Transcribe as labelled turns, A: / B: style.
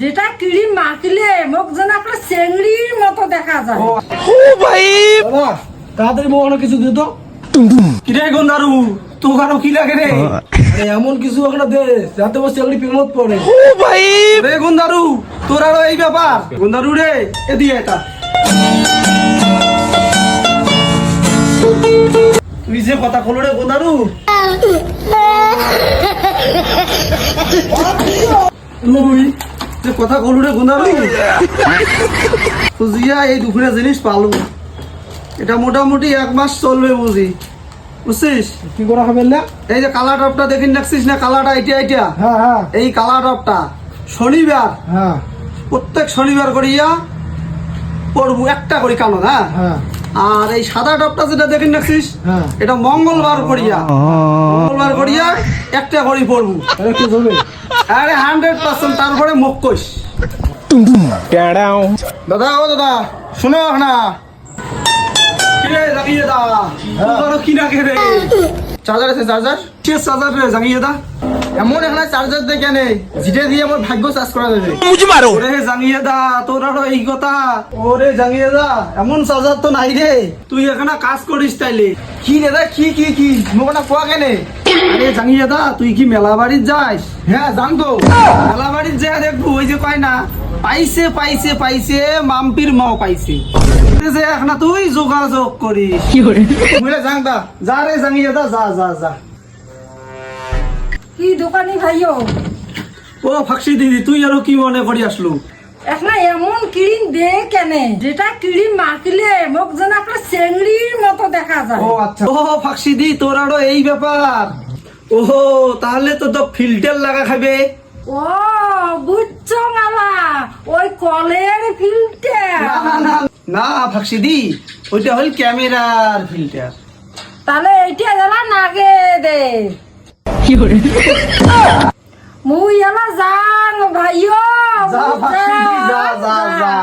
A: যেটা ক্রিম মাখিলে মুখ যেন একটা চেংড়ির মতো দেখা যায়।
B: ও ভাই
C: দাদা তাড়াতাড়ি মোবাইল কিছু দে তো।
B: কিরে গন্ধারু তোর আরো কি লাগে রে?
C: আরে এমন কিছু একটা দে যাতে ও চেংড়ি প্রেমত পড়ে।
B: ও ভাই রে গন্ধারু তোর আরো এই ব্যাপার। গন্ধারু রে এদিকে এটা তুই যে কথা কলো রে গন্ধারু তুই যে কথা কলো রে গন্ধারু বুঝিয়া এই দুপুরে জিনিস পালু এটা মোটামুটি 1 মাস চলবে বুঝি বুঝছিস
C: কি করা হবে না?
B: এই যে কালা টপটা দেখিন রাখছিস না কালাটা এটা
C: হ্যাঁ হ্যাঁ
B: এই কালা টপটা শনিবার
C: হ্যাঁ
B: প্রত্যেক শনিবার করিয়া পড়বো একটা করে কালো হ্যাঁ
C: হ্যাঁ
B: আর এই সাদা টপটা যেটা দেখিন রাখছিস
C: হ্যাঁ
B: এটা মঙ্গলবার করিয়া একটা করে পড়বো
C: তাহলে কি হবে?
B: আরে 100% তারপরে মুখ কইস দাদা ও দাদা শোনো না কিরে জাগিয়ে দা তোর কি না কে রে চার্জার আছে চার্জার কে চার্জার রে জাগিয়ে দা এমন এখানে চার্জার দেখে নেই যেটা দিয়ে আমার ভাগ্য চার্জ করা যাবে
D: মুঝে মারো
B: ওরে জাগিয়ে দা তোর আরো এই কথা ওরে জাগিয়ে দা এমন চার্জার তো নাই রে তুই এখানে কাজ করিস তাইলে কি রে দা কি মোবাইলটা কোয়া কেনে আরে জাগিয়ে দা তুই কি মেলা বাড়ির যাস হ্যাঁ জান তো মেলা বাড়ির যা দেখবো ওই যে কয় না পাইছে মাম্পির মাও পাইছে যে এখন তুই যোগাযোগ করিস কি করে বুঝলে জাংদা যা রে জাগিয়ে দা যা
A: কি দোকানি ভাইও
B: ও ফাঁকসি দিদি তুই আরো কি মনে করি আসলু
A: এখন এমন ক্রিম দে কেনে যেটা ক্রিম মাখিলে মুখ যেন একটা চেংড়ির মতো দেখা যায়।
B: ও আচ্ছা ও ফাঁকসি দি তোর আরো এই ব্যাপার ওহো তাহলে তো ফিল্টার লাগা খাবে
A: ও বুঝছো মালা ওই কলের ফিল্টার।
B: না ফাঁকসি দি ওইটা হল ক্যামেরার ফিল্টার
A: তাহলে এইটা জ্বালা নাগে দে মুই এলা যাং ভাইও
B: যা ফাঁকসি দি যা